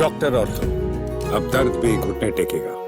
Doctor ortho, अब दर्द भी घुटने टेकेगा।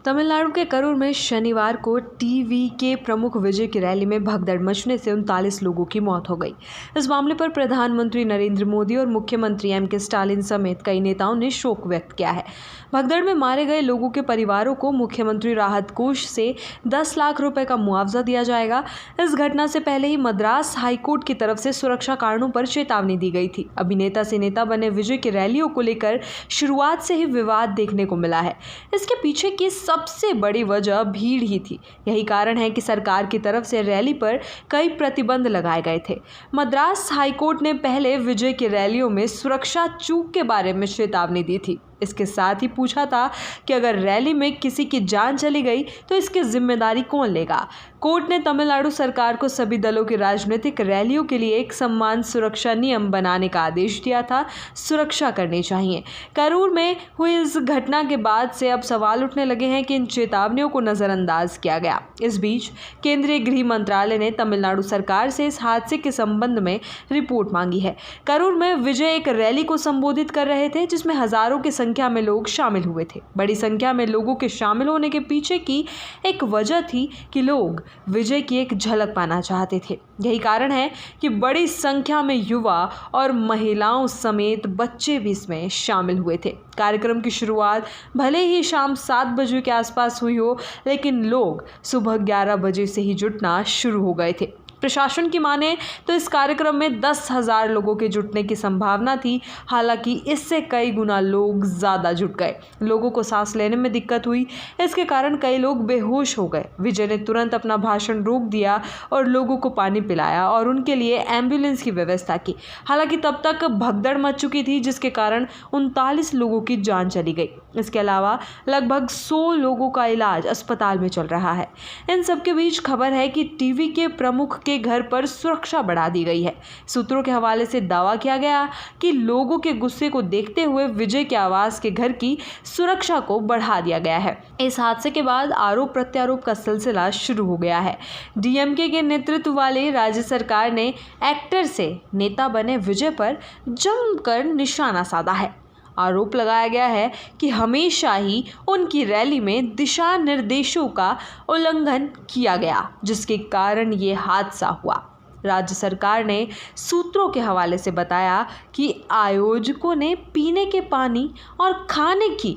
तमिलनाडु के करूर में शनिवार को टीवी के प्रमुख विजय की रैली में भगदड़ मचने से 39 लोगों की मौत हो गई। इस मामले पर प्रधानमंत्री नरेंद्र मोदी और मुख्यमंत्री एम.के. स्टालिन समेत कई नेताओं ने शोक व्यक्त किया है। भगदड़ में मारे गए लोगों के परिवारों को मुख्यमंत्री राहत कोष से 10 लाख रुपए का मुआवजा दिया जाएगा। इस घटना से पहले ही मद्रास हाईकोर्ट की तरफ से सुरक्षा कारणों पर चेतावनी दी गई थी। अभिनेता से नेता बने विजय की रैलियों को लेकर शुरुआत से ही विवाद देखने को मिला है। इसके पीछे की सबसे बड़ी वजह भीड़ ही थी। यही कारण है कि सरकार की तरफ से रैली पर कई प्रतिबंध लगाए गए थे। मद्रास हाईकोर्ट ने पहले विजय की रैलियों में सुरक्षा चूक के बारे में चेतावनी दी थी। इसके साथ ही पूछा था कि अगर रैली में किसी की जान चली गई तो इसकी जिम्मेदारी कौन लेगा। कोर्ट ने तमिलनाडु सरकार को सभी दलों की राजनीतिक रैलियों के लिए एक समान सुरक्षा नियम बनाने का आदेश दिया था। सुरक्षा करनी चाहिए। करूर में हुई इस घटना के बाद से अब सवाल उठने लगे हैं कि इन चेतावनियों को नजरअंदाज किया गया। इस बीच केंद्रीय गृह मंत्रालय ने तमिलनाडु सरकार से इस हादसे के संबंध में रिपोर्ट मांगी है। करूर में विजय एक रैली को संबोधित कर रहे थे जिसमें हजारों की संख्या में लोग शामिल हुए थे। बड़ी संख्या में लोगों के शामिल होने के पीछे की एक वजह थी कि लोग विजय की एक झलक पाना चाहते थे। यही कारण है कि बड़ी संख्या में युवा और महिलाओं समेत बच्चे भी इसमें शामिल हुए थे। कार्यक्रम की शुरुआत भले ही शाम 7 बजे के आसपास हुई हो, लेकिन लोग सुबह 11 बजे से ही जुटना शुरू हो गए थे। प्रशासन की माने तो इस कार्यक्रम में 10,000 लोगों के जुटने की संभावना थी। हालांकि इससे कई गुना लोग ज़्यादा जुट गए। लोगों को सांस लेने में दिक्कत हुई। इसके कारण कई लोग बेहोश हो गए। विजय ने तुरंत अपना भाषण रोक दिया और लोगों को पानी पिलाया और उनके लिए एम्बुलेंस की व्यवस्था की। हालांकि तब तक भगदड़ मच चुकी थी जिसके कारण 39 लोगों की जान चली गई। इसके अलावा लगभग 100 लोगों का इलाज अस्पताल में चल रहा है। इन सबके बीच खबर है कि टीवी के प्रमुख के घर पर सुरक्षा बढ़ा दी गई है। सूत्रों के हवाले से दावा किया गया कि लोगों के गुस्से को देखते हुए विजय के आवास के घर की सुरक्षा को बढ़ा दिया गया है। इस हादसे के बाद आरोप प्रत्यारोप का सिलसिला शुरू हो गया है। डीएमके के नेतृत्व वाली राज्य सरकार ने एक्टर से नेता बने विजय पर जमकर निशाना साधा है। आरोप लगाया गया है कि हमेशा ही उनकी रैली में दिशा निर्देशों का उल्लंघन किया गया, जिसके कारण ये हादसा हुआ। राज्य सरकार ने सूत्रों के हवाले से बताया कि आयोजकों ने पीने के पानी और खाने की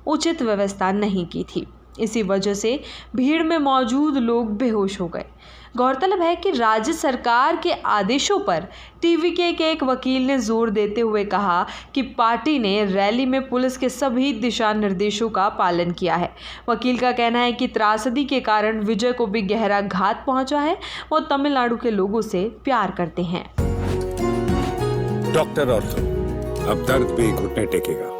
उचित व्यवस्था नहीं की थी। इसी वजह से भीड़ में मौजूद लोग बेहोश हो गए। गौरतलब है कि राज्य सरकार के आदेशों पर टीवी के एक वकील ने जोर देते हुए कहा कि पार्टी ने रैली में पुलिस के सभी दिशा निर्देशों का पालन किया है। वकील का कहना है कि त्रासदी के कारण विजय को भी गहरा घात पहुंचा है। वो तमिलनाडु के लोगों से प्यार करते हैं। डॉक्टर ऑर्थो, अब दर्द भी घुटने टेकेगा।